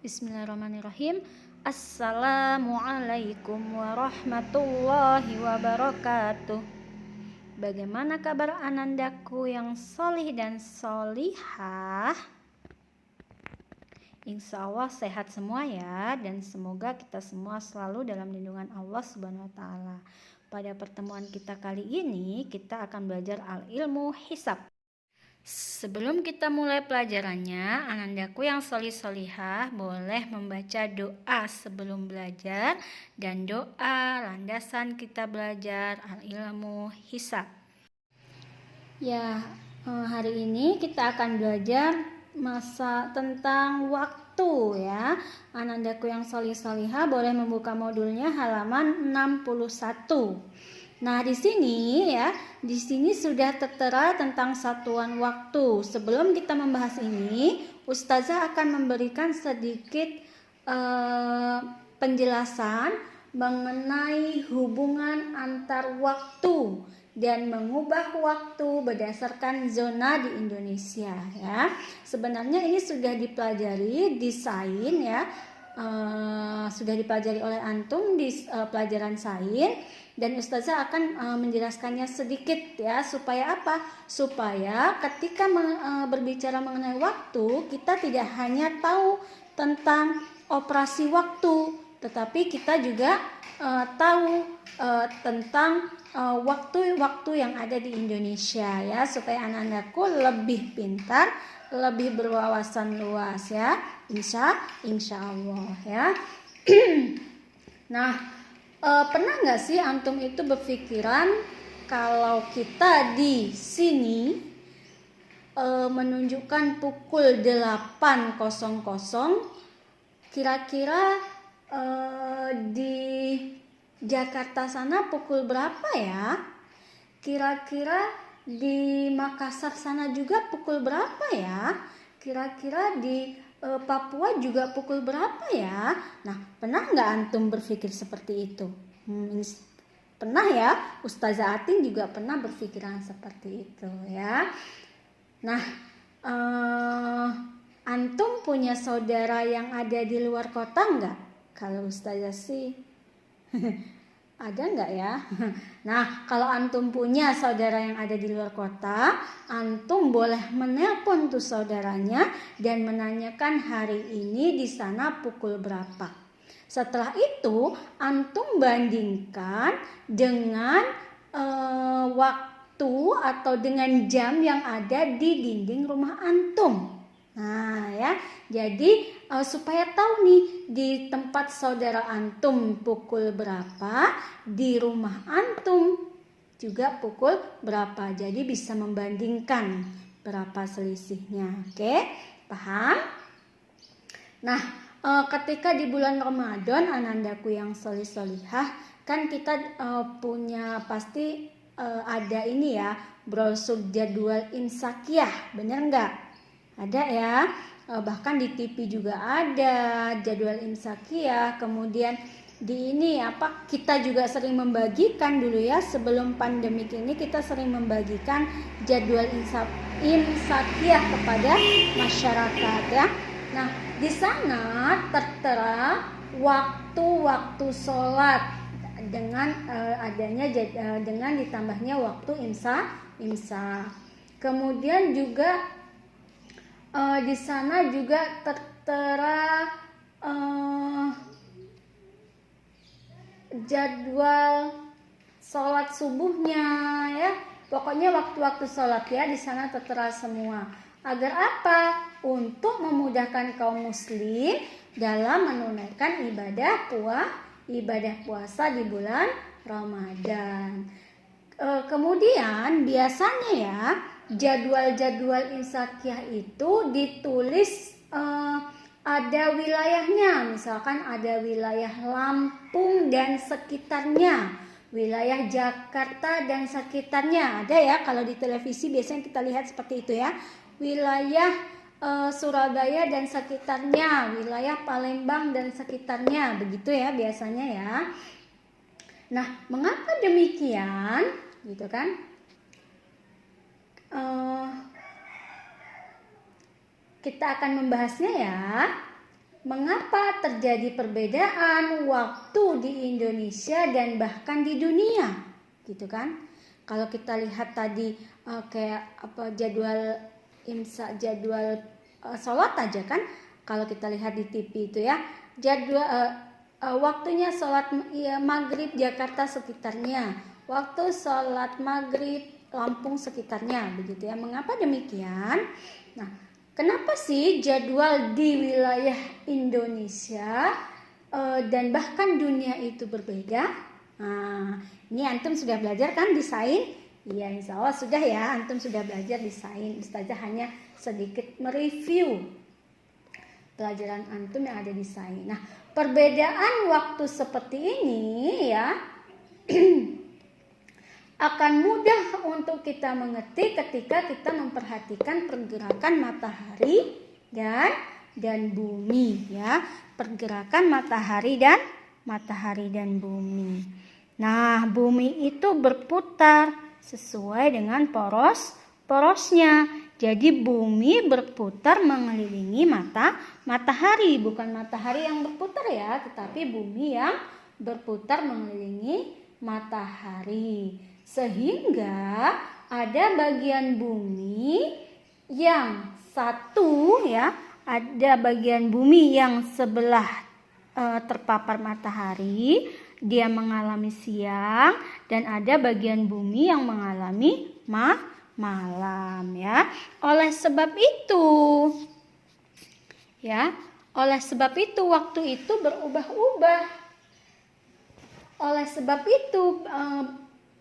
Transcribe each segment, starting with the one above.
Bismillahirrahmanirrahim. Assalamualaikum warahmatullahi wabarakatuh. Bagaimana kabar anandaku yang solih dan solihah? Insya Allah sehat semua ya, dan semoga kita semua selalu dalam lindungan Allah Subhanahu wa Ta'ala. Pada pertemuan kita kali ini, kita akan belajar al-ilmu hisab. Sebelum kita mulai pelajarannya, anandaku yang solih-solihah boleh membaca doa sebelum belajar, dan doa landasan kita belajar al-ilmu hisab. Ya, hari ini kita akan belajar tentang waktu ya. Anandaku yang solih-solihah boleh membuka modulnya halaman 61. Nah, di sini sudah tertera tentang satuan waktu. Sebelum kita membahas ini, Ustazah akan memberikan sedikit penjelasan mengenai hubungan antar waktu dan mengubah waktu berdasarkan zona di Indonesia ya. Sebenarnya ini sudah dipelajari di sains ya. Sudah dipelajari oleh antum di pelajaran sains, dan Ustazah akan menjelaskannya sedikit ya, supaya apa? Supaya ketika berbicara mengenai waktu, kita tidak hanya tahu tentang operasi waktu, tetapi kita juga tahu tentang waktu-waktu yang ada di Indonesia ya, supaya anak-anakku lebih pintar, lebih berwawasan luas ya, insya Allah ya. Nah, pernah nggak sih antum itu berpikiran kalau kita di sini menunjukkan pukul 8.00, kira-kira di Jakarta sana pukul berapa ya? Kira-kira di Makassar sana juga pukul berapa ya? Kira-kira di Papua juga pukul berapa ya? Nah, pernah nggak antum berpikir seperti itu? Pernah ya? Ustazah Atin juga pernah berpikiran seperti itu ya. Nah, antum punya saudara yang ada di luar kota nggak? Kalau Ustazah sih ada nggak ya? Nah, kalau antum punya saudara yang ada di luar kota, antum boleh menelpon tuh saudaranya dan menanyakan hari ini di sana pukul berapa. Setelah itu, antum bandingkan dengan waktu atau dengan jam yang ada di dinding rumah antum. Nah ya, jadi supaya tahu nih di tempat saudara antum pukul berapa, di rumah antum juga pukul berapa. Jadi bisa membandingkan berapa selisihnya. Oke, paham? Nah, ketika di bulan Ramadan, anandaku yang solih-solihah, kan kita punya pasti ada ini ya, brosur jadwal imsakiyah, bener nggak? Ada ya, bahkan di TV juga ada jadwal imsakiyah. Kemudian di ini kita juga sering membagikan dulu ya, sebelum pandemi ini kita sering membagikan jadwal imsakiyah kepada masyarakat ya. Nah, di sana tertera waktu-waktu sholat dengan dengan ditambahnya waktu imsak. Kemudian juga di sana juga tertera jadwal sholat subuhnya ya. Pokoknya waktu-waktu sholat ya di sana tertera semua. Agar apa? Untuk memudahkan kaum muslim dalam menunaikan ibadah puasa di bulan Ramadan. Kemudian biasanya ya, jadwal-jadwal imsakiyah itu ditulis ada wilayahnya. Misalkan ada wilayah Lampung dan sekitarnya, wilayah Jakarta dan sekitarnya. Ada ya, kalau di televisi biasanya kita lihat seperti itu ya. Wilayah Surabaya dan sekitarnya, wilayah Palembang dan sekitarnya, begitu ya biasanya ya. Nah, mengapa demikian? Gitu kan? Kita akan membahasnya ya. mengapa terjadi perbedaan waktu di Indonesia dan bahkan di dunia, gitu kan? Kalau kita lihat tadi kayak jadwal imsak, jadwal sholat aja kan, kalau kita lihat di TV itu ya, jadwal waktunya sholat maghrib Jakarta sekitarnya, waktu sholat maghrib Lampung sekitarnya, begitu ya. Mengapa demikian? Nah, kenapa sih jadwal di wilayah Indonesia dan bahkan dunia itu berbeda? Nah, ini antum sudah belajar kan desain? Iya, insya Allah sudah ya, antum sudah belajar desain. Ustazah hanya sedikit mereview pelajaran antum yang ada desain. Nah, perbedaan waktu seperti ini ya akan mudah untuk kita mengerti ketika kita memperhatikan pergerakan matahari dan bumi ya, pergerakan matahari dan bumi. Nah, bumi itu berputar sesuai dengan porosnya. Jadi bumi berputar mengelilingi matahari, bukan matahari yang berputar ya, tetapi bumi yang berputar mengelilingi matahari. Sehingga ada bagian bumi yang satu ya, ada bagian bumi yang sebelah terpapar matahari, dia mengalami siang, dan ada bagian bumi yang mengalami malam ya. Oleh sebab itu waktu itu berubah-ubah. Oleh sebab itu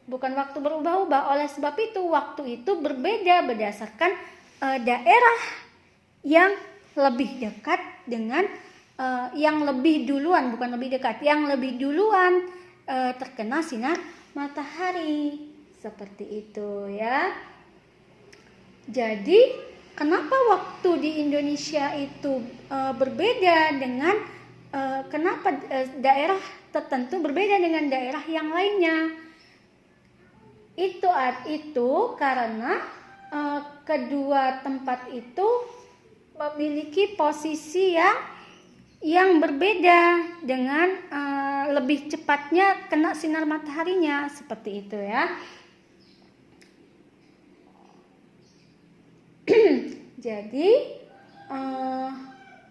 bukan waktu berubah-ubah, oleh sebab itu waktu itu berbeda berdasarkan daerah yang lebih dekat dengan yang lebih duluan, bukan lebih dekat, yang lebih duluan terkena sinar matahari. Seperti itu ya. Jadi kenapa waktu di Indonesia itu berbeda dengan kenapa daerah tertentu berbeda dengan daerah yang lainnya? Itu karena kedua tempat itu memiliki posisi yang berbeda dengan lebih cepatnya kena sinar mataharinya, seperti itu ya. Jadi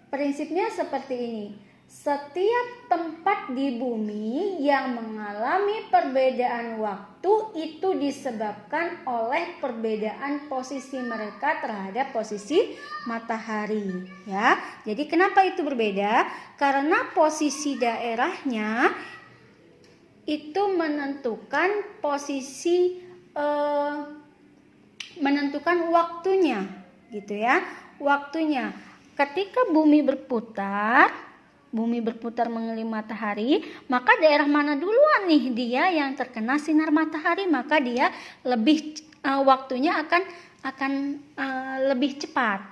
prinsipnya seperti ini. Setiap tempat di bumi yang mengalami perbedaan waktu itu disebabkan oleh perbedaan posisi mereka terhadap posisi matahari ya. Jadi kenapa itu berbeda? Karena posisi daerahnya itu menentukan posisi menentukan waktunya gitu ya. Waktunya ketika bumi berputar mengelilingi matahari, maka daerah mana duluan nih dia yang terkena sinar matahari, maka dia lebih waktunya akan lebih cepat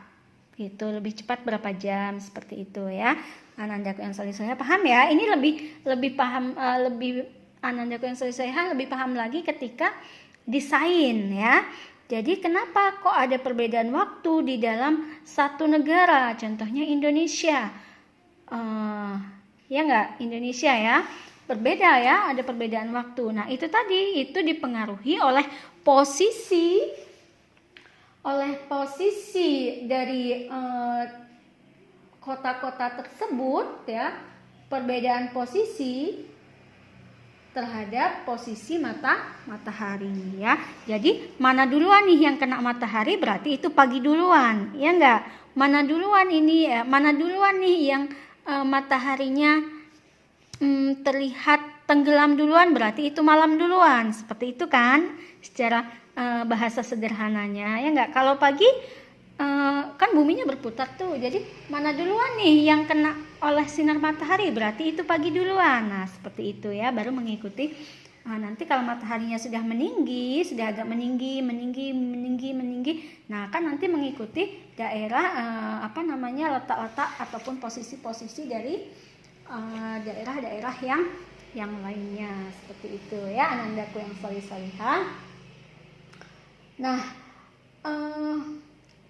gitu, lebih cepat berapa jam, seperti itu ya. Anandaku yang soleh paham ya? Ini lebih paham, Anandaku yang soleh lebih paham lagi ketika desain ya. Jadi kenapa kok ada perbedaan waktu di dalam satu negara, contohnya Indonesia? Ya enggak, Indonesia ya berbeda ya, ada perbedaan waktu. Nah itu tadi, itu dipengaruhi oleh posisi dari kota-kota tersebut ya, perbedaan posisi terhadap posisi matahari ya. Jadi mana duluan nih yang kena matahari, berarti itu pagi duluan ya enggak? Mana duluan nih yang mataharinya terlihat tenggelam duluan, berarti itu malam duluan, seperti itu kan secara bahasa sederhananya ya enggak. Kalau pagi kan buminya berputar tuh, jadi mana duluan nih yang kena oleh sinar matahari, berarti itu pagi duluan. Nah seperti itu ya, baru mengikuti nanti kalau mataharinya sudah meninggi, sudah agak meninggi, nah kan nanti mengikuti daerah letak-letak ataupun posisi-posisi dari daerah-daerah yang lainnya, seperti itu ya anandaku yang solih-solihah. Nah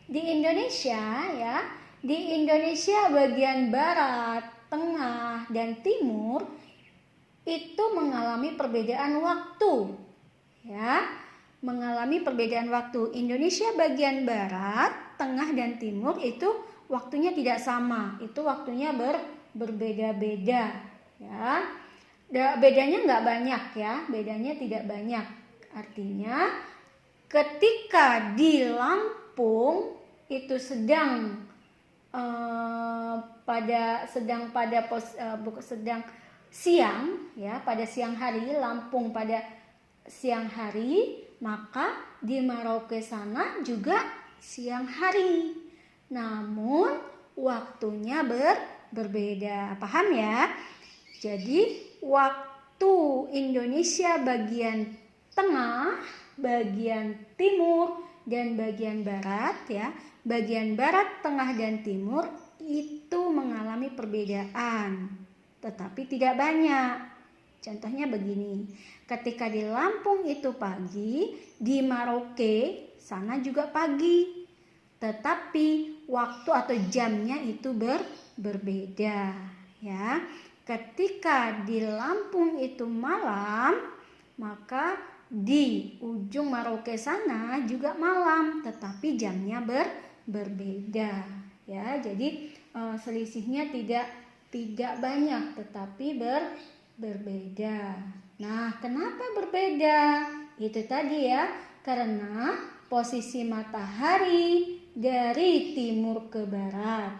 di Indonesia ya, di Indonesia bagian barat, tengah, dan timur itu mengalami perbedaan waktu. Ya, mengalami perbedaan waktu. Indonesia bagian barat, tengah, dan timur itu waktunya tidak sama. Itu waktunya berbeda-beda. Ya, bedanya nggak banyak ya, bedanya tidak banyak. Artinya ketika di Lampung itu sedang siang ya, pada siang hari, Lampung pada siang hari, maka di Merauke sana juga siang hari. Namun waktunya berbeda. Paham ya? Jadi waktu Indonesia bagian tengah, bagian timur, dan bagian barat ya, bagian barat, tengah, dan timur itu mengalami perbedaan, tetapi tidak banyak. Contohnya begini, ketika di Lampung itu pagi, di Merauke sana juga pagi, tetapi waktu atau jamnya itu berbeda ya. Ketika di Lampung itu malam, maka di ujung Merauke sana juga malam, tetapi jamnya berbeda ya. Jadi selisihnya tidak banyak, tetapi berbeda. Nah, kenapa berbeda? Itu tadi ya, karena posisi matahari dari timur ke barat,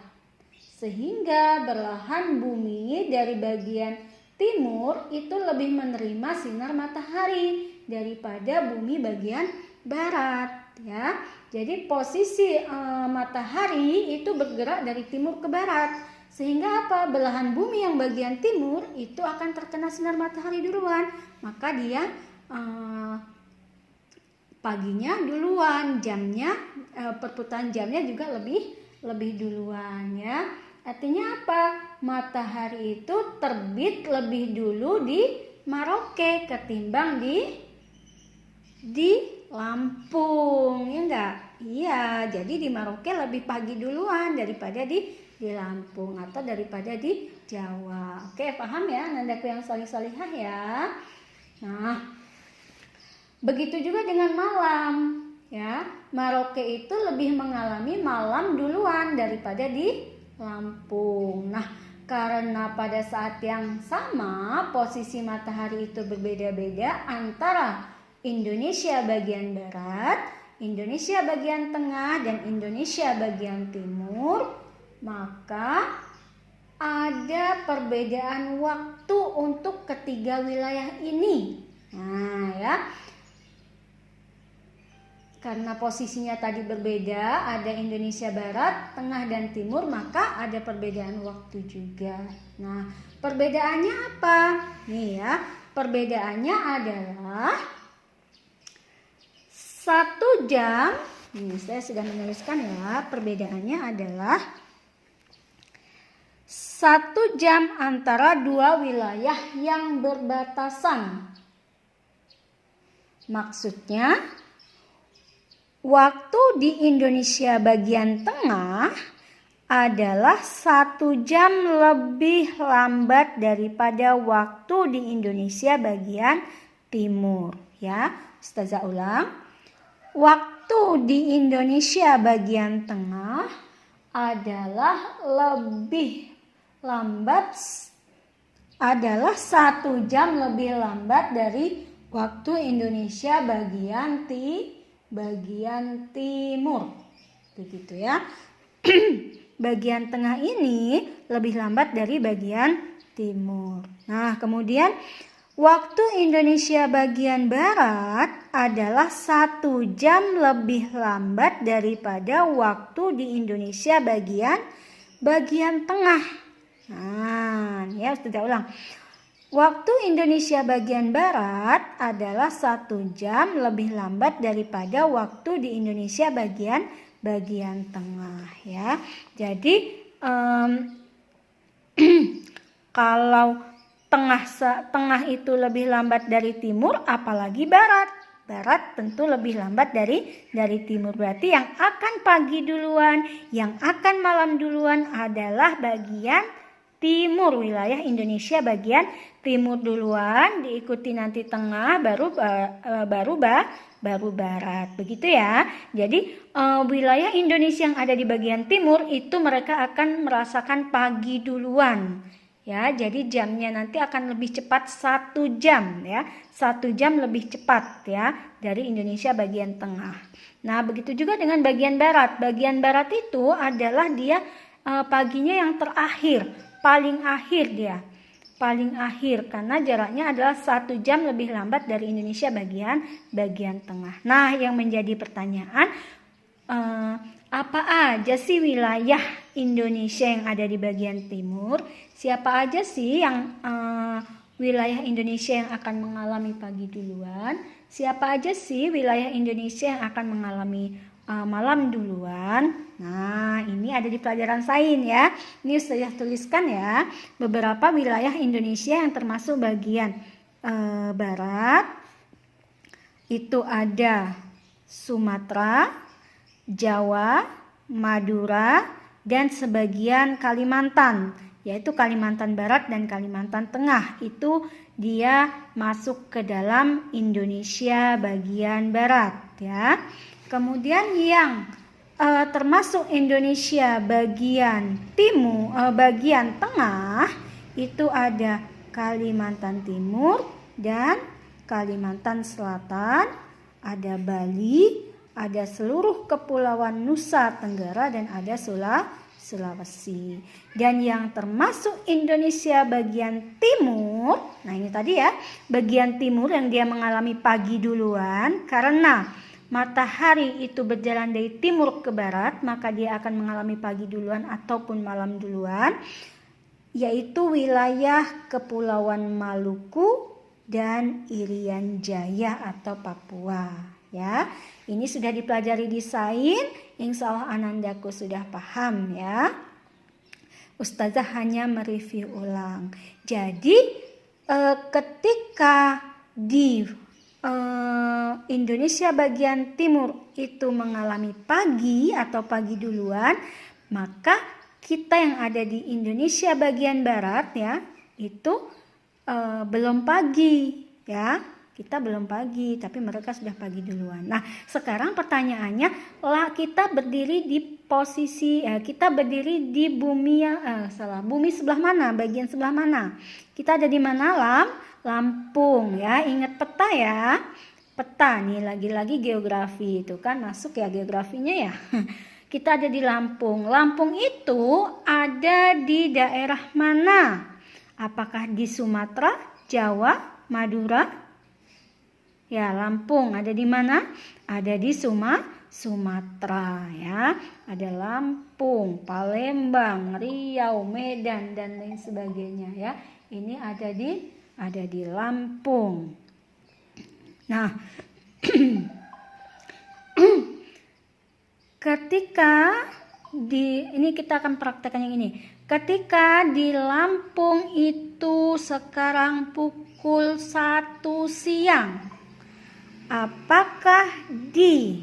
sehingga belahan bumi dari bagian timur itu lebih menerima sinar matahari daripada bumi bagian barat ya. Jadi posisi matahari itu bergerak dari timur ke barat, sehingga apa? Belahan bumi yang bagian timur itu akan terkena sinar matahari duluan, maka dia paginya duluan, jamnya perputaran jamnya juga lebih duluan ya. Artinya apa? Matahari itu terbit lebih dulu di Merauke ketimbang di Lampung, ya enggak? Iya, jadi di Merauke lebih pagi duluan daripada di Lampung atau daripada di Jawa. Oke, paham ya nandaku yang solih-solihah ya? Nah, begitu juga dengan malam ya. Merauke itu lebih mengalami malam duluan daripada di Lampung. Nah, karena pada saat yang sama posisi matahari itu berbeda-beda antara Indonesia bagian barat, Indonesia bagian tengah, dan Indonesia bagian timur, maka ada perbedaan waktu untuk ketiga wilayah ini. Nah ya, karena posisinya tadi berbeda, ada Indonesia barat, tengah, dan timur, maka ada perbedaan waktu juga. Nah, perbedaannya apa? Nih ya, perbedaannya adalah 1 jam. Ini saya sudah menuliskan ya, perbedaannya adalah 1 jam antara dua wilayah yang berbatasan. Maksudnya, waktu di Indonesia bagian tengah adalah 1 jam lebih lambat daripada waktu di Indonesia bagian timur. Ya, Ustazah ulang. Waktu di Indonesia bagian tengah adalah lebih lambat, adalah 1 jam lebih lambat dari waktu Indonesia bagian timur, begitu ya. Bagian tengah ini lebih lambat dari bagian timur. Nah, kemudian waktu Indonesia bagian barat adalah 1 jam lebih lambat daripada waktu di Indonesia bagian tengah. Nah, ya sudah ulang. Waktu Indonesia bagian barat adalah 1 jam lebih lambat daripada waktu di Indonesia bagian tengah ya. Jadi kalau tengah itu lebih lambat dari timur, apalagi barat Barat tentu lebih lambat dari timur. Berarti yang akan pagi duluan, yang akan malam duluan adalah bagian timur, wilayah Indonesia bagian timur duluan, diikuti nanti tengah, baru barat. Begitu ya. Jadi wilayah Indonesia yang ada di bagian timur itu mereka akan merasakan pagi duluan. Ya, jadi jamnya nanti akan lebih cepat 1 jam ya. 1 jam lebih cepat ya dari Indonesia bagian tengah. Nah, begitu juga dengan bagian barat. Bagian barat itu adalah dia paginya yang terakhir, paling akhir dia. Paling akhir karena jaraknya adalah 1 jam lebih lambat dari Indonesia bagian tengah. Nah, yang menjadi pertanyaan, apa aja sih wilayah Indonesia yang ada di bagian timur? Siapa aja sih yang wilayah Indonesia yang akan mengalami pagi duluan? Siapa aja sih wilayah Indonesia yang akan mengalami malam duluan? Nah, ini ada di pelajaran sains ya. Ini saya tuliskan ya. Beberapa wilayah Indonesia yang termasuk bagian barat. Itu ada Sumatera, Jawa, Madura, dan sebagian Kalimantan. Yaitu Kalimantan Barat dan Kalimantan Tengah. Itu dia masuk ke dalam Indonesia bagian barat ya. Kemudian yang termasuk Indonesia bagian timur, bagian tengah itu ada Kalimantan Timur dan Kalimantan Selatan, ada Bali, ada seluruh kepulauan Nusa Tenggara dan ada Sulawesi. Dan yang termasuk Indonesia bagian timur, nah ini tadi ya, bagian timur yang dia mengalami pagi duluan karena matahari itu berjalan dari timur ke barat, maka dia akan mengalami pagi duluan ataupun malam duluan, yaitu wilayah Kepulauan Maluku dan Irian Jaya atau Papua ya. Ini sudah dipelajari di sains, insya Allah Anandaku sudah paham ya. Ustazah hanya mereview ulang. Jadi ketika di Indonesia bagian timur itu mengalami pagi atau pagi duluan, maka kita yang ada di Indonesia bagian barat ya itu belum pagi ya. Kita belum pagi, tapi mereka sudah pagi duluan. Nah, sekarang pertanyaannya, kita berdiri di posisi, kita berdiri di bumi bumi sebelah mana? Bagian sebelah mana? Kita ada di mana, Lampung ya. Ingat peta ya. Peta nih, lagi-lagi geografi itu kan masuk ya geografinya ya. Kita ada di Lampung. Lampung itu ada di daerah mana? Apakah di Sumatera, Jawa, Madura? Ya, Lampung ada di mana? Ada di Sumatera ya. Ada Lampung, Palembang, Riau, Medan dan lain sebagainya ya. Ini ada di Lampung. Nah, ketika ini kita akan praktekkan yang ini. Ketika di Lampung itu sekarang pukul 1 siang. Apakah di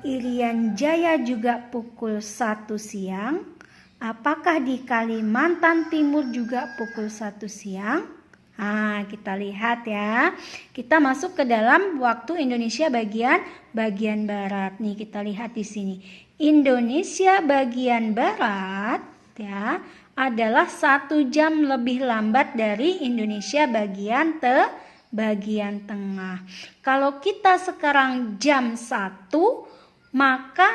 Irian Jaya juga pukul 1 siang? Apakah di Kalimantan Timur juga pukul 1 siang? Nah, kita lihat ya. Kita masuk ke dalam waktu Indonesia bagian barat. Nih, kita lihat di sini. Indonesia bagian barat ya adalah 1 jam lebih lambat dari Indonesia bagian tengah. Kalau kita sekarang jam 1, maka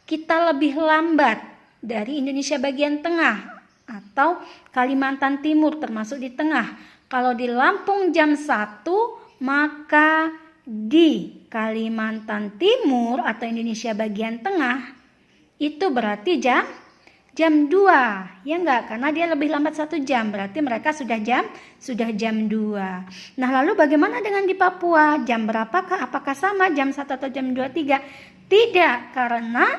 kita lebih lambat dari Indonesia bagian tengah atau Kalimantan Timur termasuk di tengah. Kalau di Lampung jam 1, maka di Kalimantan Timur atau Indonesia bagian tengah itu berarti jam 2 ya enggak, karena dia lebih lambat 1 jam, berarti mereka sudah jam 2. Nah, lalu bagaimana dengan di Papua? Jam berapakah? Apakah sama jam 1 atau jam 2, 3? Tidak, karena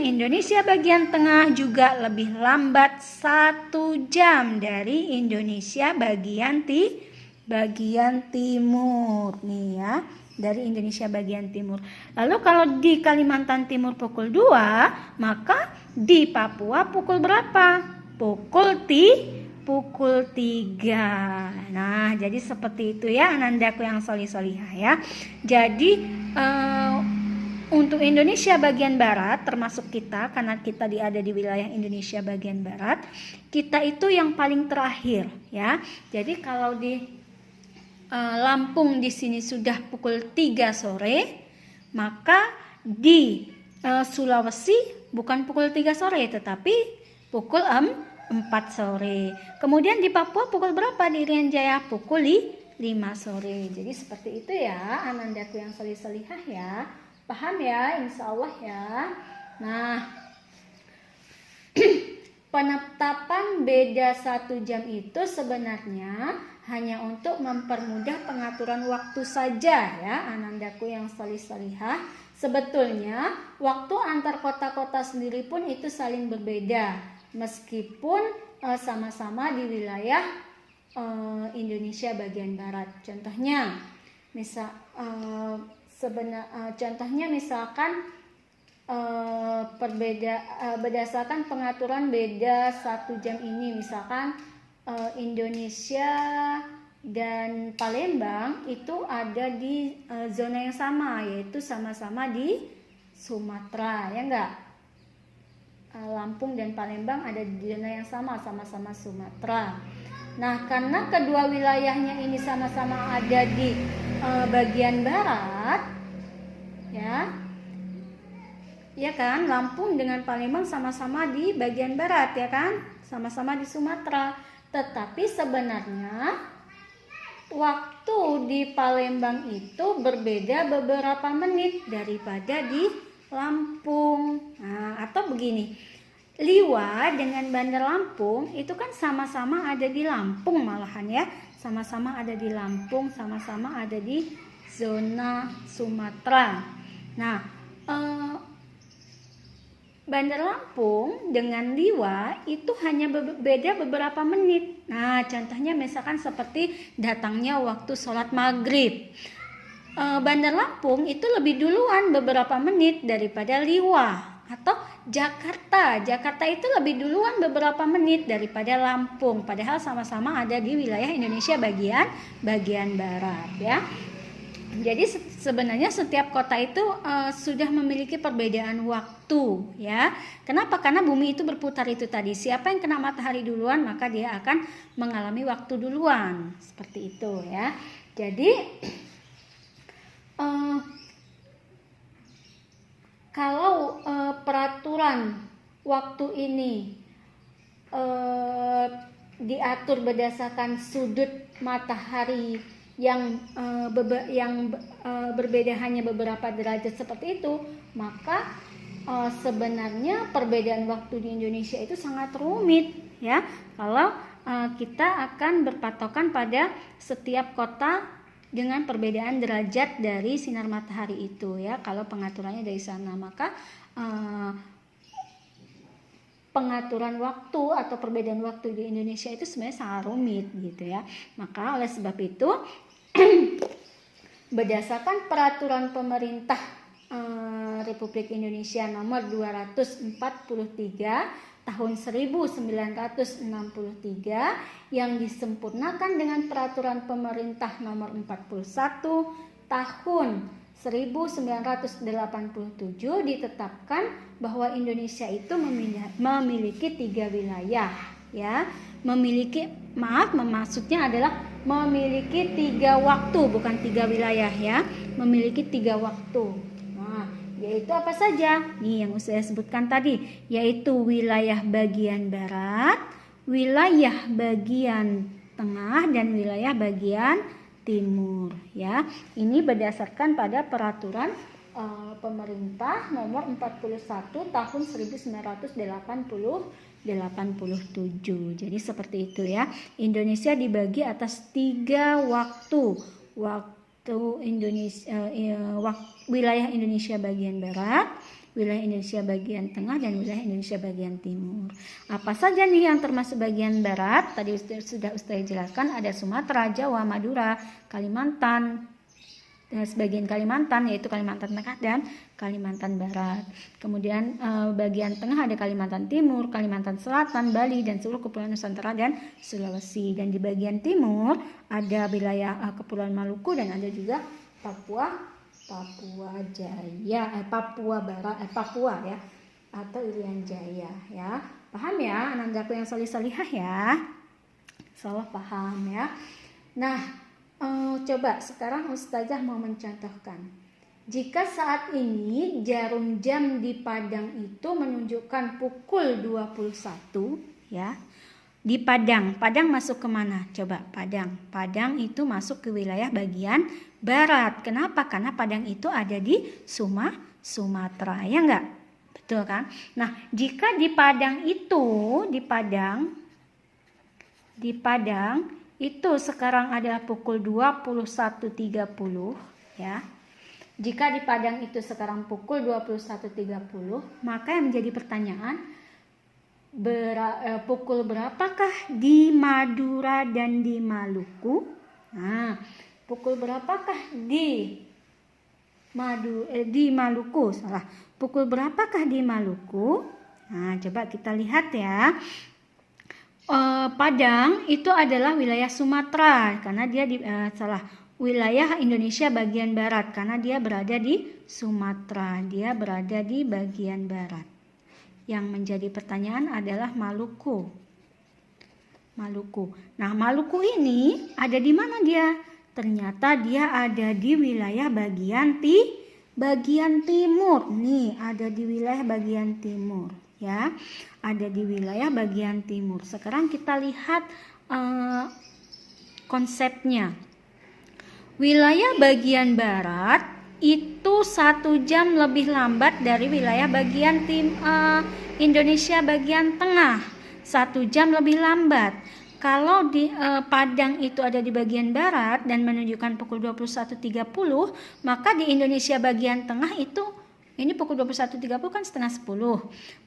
Indonesia bagian tengah juga lebih lambat 1 jam dari Indonesia bagian bagian timur nih ya, dari Indonesia bagian timur. Lalu kalau di Kalimantan Timur pukul 2, maka di Papua pukul berapa? Pukul 3. Nah, jadi seperti itu ya anandaku yang solih-solihah ya. Jadi untuk Indonesia bagian barat, termasuk kita, karena kita ada di wilayah Indonesia bagian barat, kita itu yang paling terakhir ya. Jadi kalau di Lampung di sini sudah pukul 3 sore, maka di Sulawesi bukan pukul 3 sore, tetapi pukul 4 sore. Kemudian di Papua pukul berapa di Irian Jaya? Pukul 5 sore. Jadi seperti itu ya anandaku yang solih-solihah ya. Paham ya, insya Allah ya. Nah, penetapan beda 1 jam itu sebenarnya hanya untuk mempermudah pengaturan waktu saja ya, anandaku yang solih-solihah. Sebetulnya waktu antar kota-kota sendiri pun itu saling berbeda, meskipun sama-sama di wilayah Indonesia bagian barat. Contohnya, contohnya misalkan berdasarkan pengaturan beda 1 jam ini, misalkan Indonesia dan Palembang itu ada di zona yang sama, yaitu sama-sama di Sumatera, ya enggak? Lampung dan Palembang ada di zona yang sama-sama Sumatera. Nah, karena kedua wilayahnya ini sama-sama ada di bagian barat, ya kan? Lampung dengan Palembang sama-sama di bagian barat, ya kan? Sama-sama di Sumatera. Tetapi sebenarnya waktu di Palembang itu berbeda beberapa menit daripada di Lampung. Nah, atau begini, Liwa dengan Bandar Lampung itu kan sama-sama ada di Lampung malahan ya. Sama-sama ada di Lampung, sama-sama ada di zona Sumatera. Nah, Bandar Lampung dengan Liwa itu hanya beda beberapa menit. Nah, contohnya misalkan seperti datangnya waktu sholat maghrib. Bandar Lampung itu lebih duluan beberapa menit daripada Liwa. Atau Jakarta itu lebih duluan beberapa menit daripada Lampung, padahal sama-sama ada di wilayah Indonesia bagian barat ya. Jadi sebenarnya setiap kota itu sudah memiliki perbedaan waktu ya. Kenapa? Karena bumi itu berputar itu tadi. Siapa yang kena matahari duluan maka dia akan mengalami waktu duluan. Seperti itu ya. Jadi kalau peraturan waktu ini diatur berdasarkan sudut matahari yang berbeda hanya beberapa derajat seperti itu, maka sebenarnya perbedaan waktu di Indonesia itu sangat rumit ya. Kalau kita akan berpatokan pada setiap kota dengan perbedaan derajat dari sinar matahari itu ya. Kalau pengaturannya dari sana, maka pengaturan waktu atau perbedaan waktu di Indonesia itu sebenarnya sangat rumit gitu ya. Maka oleh sebab itu berdasarkan peraturan pemerintah Republik Indonesia nomor 243 tahun 1963 yang disempurnakan dengan peraturan pemerintah nomor 41 tahun 1987 ditetapkan bahwa Indonesia itu memiliki 3 wilayah ya. Maksudnya adalah memiliki 3 waktu, bukan 3 wilayah ya. Memiliki 3 waktu. Nah, yaitu apa saja? Nih yang saya sebutkan tadi, yaitu wilayah bagian barat, wilayah bagian tengah, dan wilayah bagian timur ya. Ini berdasarkan pada peraturan pemerintah nomor 41 tahun 1987. Jadi seperti itu ya. Indonesia dibagi atas 3 waktu. Waktu Indonesia wilayah Indonesia bagian barat, wilayah Indonesia bagian tengah dan wilayah Indonesia bagian timur. Apa saja nih yang termasuk bagian barat? Tadi sudah Ustaz jelaskan, ada Sumatera, Jawa, Madura, Kalimantan, sebagian Kalimantan yaitu Kalimantan Tengah dan Kalimantan Barat. Kemudian bagian tengah ada Kalimantan Timur, Kalimantan Selatan, Bali dan seluruh Kepulauan Nusantara dan Sulawesi. Dan di bagian timur ada wilayah Kepulauan Maluku dan ada juga Papua Barat, Papua ya, atau Irian Jaya ya. Paham ya anandaku yang salih-salihah ya? Insyaallah paham ya. Nah, coba sekarang Ustazah mau mencontohkan. Jika saat ini jarum jam di Padang itu menunjukkan pukul 21 ya. Di Padang masuk kemana? Coba Padang itu masuk ke wilayah bagian barat. Kenapa? Karena Padang itu ada di Sumatera, ya enggak? Betul kan? Nah, jika di Padang itu sekarang adalah pukul 21.30 ya. Jika di Padang itu sekarang pukul 21.30, maka yang menjadi pertanyaan pukul berapakah di Madura dan di Maluku? Nah, pukul berapakah di Maluku? Salah. Pukul berapakah di Maluku? Nah, coba kita lihat ya. Padang itu adalah wilayah Sumatera karena dia wilayah Indonesia bagian barat karena dia berada di Sumatera, dia berada di bagian barat. Yang menjadi pertanyaan adalah Maluku. Nah, Maluku ini ada di mana dia? Ternyata dia ada di wilayah bagian timur. Nih, ada di wilayah bagian timur. Ya, ada di wilayah bagian timur. Sekarang kita lihat konsepnya. Wilayah bagian barat itu 1 jam lebih lambat dari wilayah bagian Indonesia bagian tengah. 1 jam lebih lambat. Kalau di Padang itu ada di bagian barat dan menunjukkan pukul 21.30, maka di Indonesia bagian tengah itu ini pukul 21.30 kan setengah 10.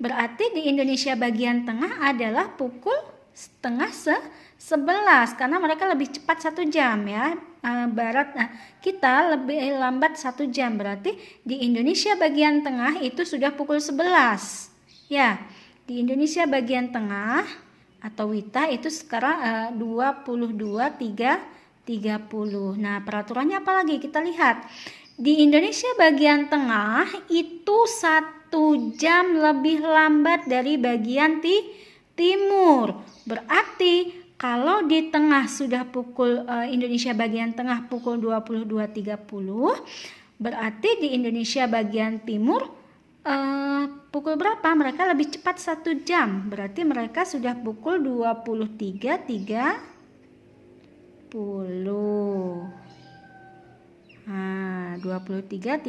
Berarti di Indonesia bagian tengah adalah pukul setengah 11 karena mereka lebih cepat 1 jam ya. Barat kita lebih lambat 1 jam. Berarti di Indonesia bagian tengah itu sudah pukul 11. Ya, di Indonesia bagian tengah atau WITA itu sekarang 22.30. Nah, peraturannya apa lagi? Kita lihat. Di Indonesia bagian tengah itu 1 jam lebih lambat dari bagian timur. Berarti kalau di tengah sudah pukul Indonesia bagian tengah pukul 22.30, berarti di Indonesia bagian timur pukul berapa? Mereka lebih cepat 1 jam. Berarti mereka sudah pukul 23.30. Nah, 23.30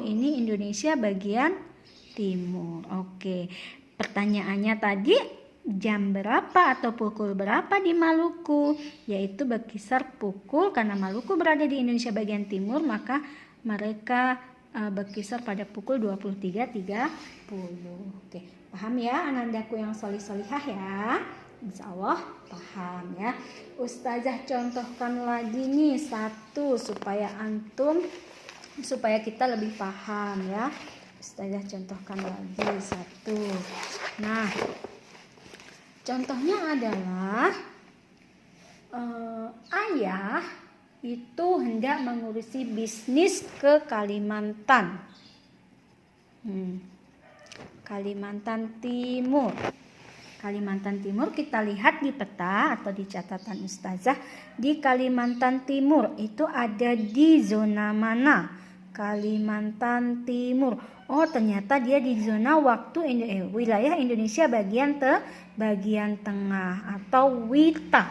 ini Indonesia bagian timur. Oke. Pertanyaannya tadi jam berapa atau pukul berapa di Maluku? Yaitu berkisar pukul, karena Maluku berada di Indonesia bagian timur, maka mereka berkisar pada pukul 23.30. Oke, paham ya anandaku yang solih-solihah ya? Insya Allah paham ya. Ustazah contohkan lagi nih satu supaya kita lebih paham ya. Ustazah contohkan lagi satu. Nah, contohnya adalah ayah itu hendak mengurusi bisnis ke Kalimantan. Kalimantan Timur. Kalimantan Timur kita lihat di peta atau di catatan Ustazah. Di Kalimantan Timur itu ada di zona mana? Kalimantan Timur. Oh, ternyata dia di zona wilayah Indonesia bagian tengah atau WITA.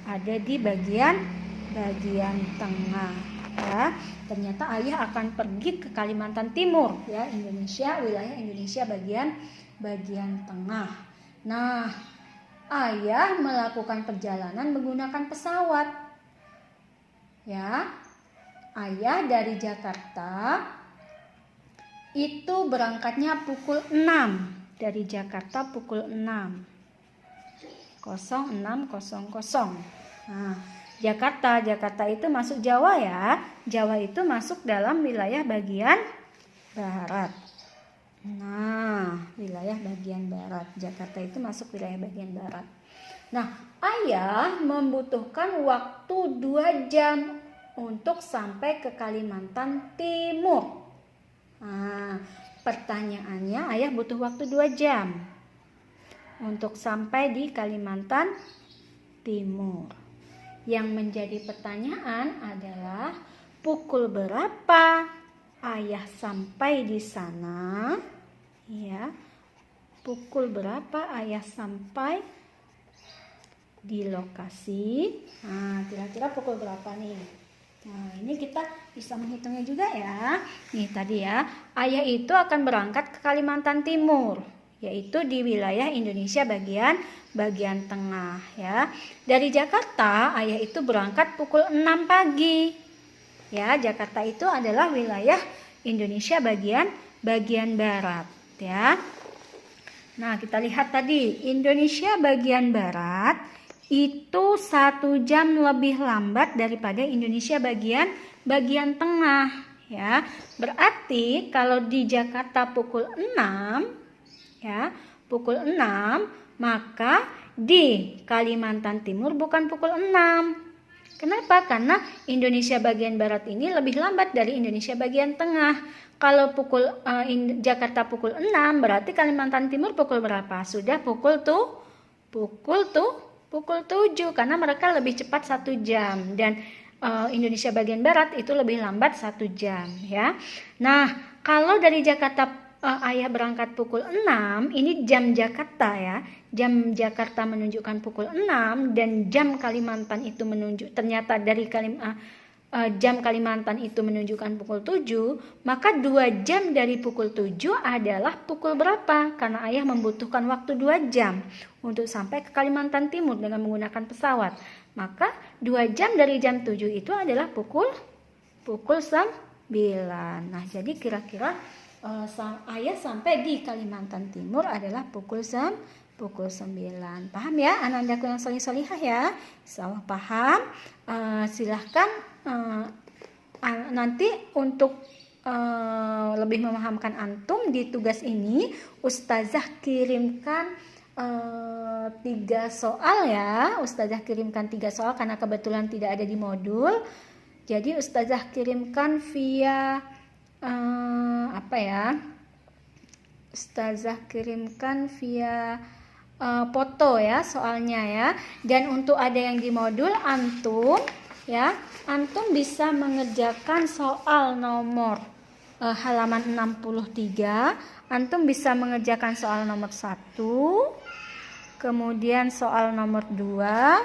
Ada di bagian tengah ya. Ternyata ayah akan pergi ke Kalimantan Timur ya, wilayah Indonesia bagian tengah. Nah, ayah melakukan perjalanan menggunakan pesawat. Ya. Ayah dari Jakarta itu berangkatnya pukul 6 dari Jakarta pukul 6. 06.00. Nah, Jakarta itu masuk Jawa ya. Jawa itu masuk dalam wilayah bagian barat. Nah, wilayah bagian barat. Jakarta itu masuk wilayah bagian barat. Nah, ayah membutuhkan waktu 2 jam untuk sampai ke Kalimantan Timur. Nah, pertanyaannya, ayah butuh waktu 2 jam untuk sampai di Kalimantan Timur. Yang menjadi pertanyaan adalah pukul berapa ayah sampai di sana? Ya, pukul berapa ayah sampai di lokasi? Nah, kira-kira pukul berapa nih? Nah, ini kita bisa menghitungnya juga ya. Nih tadi ya, ayah itu akan berangkat ke Kalimantan Timur, yaitu di wilayah Indonesia bagian tengah ya. Dari Jakarta, ayah itu berangkat pukul 6 pagi. Ya, Jakarta itu adalah wilayah Indonesia bagian barat ya. Nah, kita lihat tadi Indonesia bagian barat itu 1 jam lebih lambat daripada Indonesia bagian tengah ya. Berarti kalau di Jakarta pukul 6 ya, pukul 6, maka di Kalimantan Timur bukan pukul 6. Kenapa? Karena Indonesia bagian barat ini lebih lambat dari Indonesia bagian tengah. Kalau Jakarta pukul 6, berarti Kalimantan Timur pukul berapa? Sudah pukul 7, karena mereka lebih cepat 1 jam dan Indonesia bagian barat itu lebih lambat 1 jam ya. Nah, kalau dari Jakarta ayah berangkat pukul 6, ini jam Jakarta ya. Jam Jakarta menunjukkan pukul 6 dan jam Kalimantan itu ternyata dari jam Kalimantan itu menunjukkan pukul 7, maka 2 jam dari pukul 7 adalah pukul berapa? Karena ayah membutuhkan waktu 2 jam untuk sampai ke Kalimantan Timur dengan menggunakan pesawat. Maka 2 jam dari jam 7 itu adalah pukul 9. Nah, jadi kira-kira ayah sampai di Kalimantan Timur adalah pukul 9. Paham ya anak-anakku yang solih-solihah ya? Insyaallah paham. Silahkan nanti untuk lebih memahamkan antum di tugas ini, Ustazah kirimkan 3 soal ya. Ustazah kirimkan 3 soal karena kebetulan tidak ada di modul. Jadi Ustazah kirimkan via Ustazah kirimkan via foto ya soalnya ya. Dan untuk ada yang di modul antum ya, antum bisa mengerjakan soal nomor halaman 63. Antum bisa mengerjakan soal nomor 1, kemudian soal nomor 2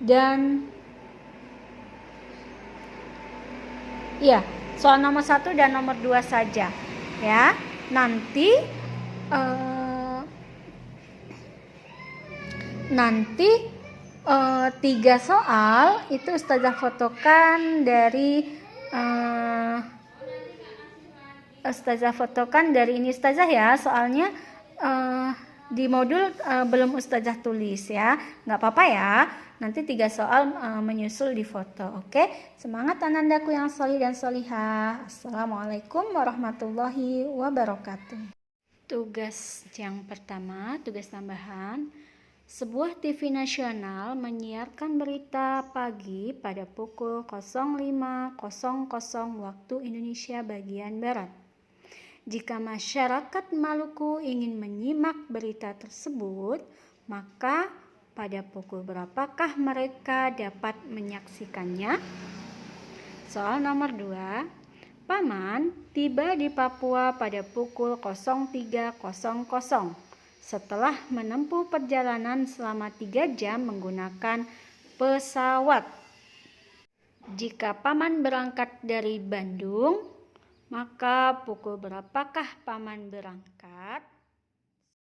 dan soal nomor 1 dan nomor 2 saja ya. Nanti 3 soal itu Ustazah fotokan dari ini Ustazah ya. Soalnya di modul belum Ustazah tulis ya. Nggak apa-apa ya. Nanti 3 soal menyusul di foto. Oke? Semangat anandaku yang solih dan solihah. Assalamualaikum warahmatullahi wabarakatuh. Tugas yang pertama, tugas tambahan. Sebuah TV nasional menyiarkan berita pagi pada pukul 05.00 waktu Indonesia bagian Barat. Jika masyarakat Maluku ingin menyimak berita tersebut, maka pada pukul berapakah mereka dapat menyaksikannya? Soal nomor 2. Paman tiba di Papua pada pukul 03.00 setelah menempuh perjalanan selama 3 jam menggunakan pesawat. Jika Paman berangkat dari Bandung, maka pukul berapakah Paman berangkat?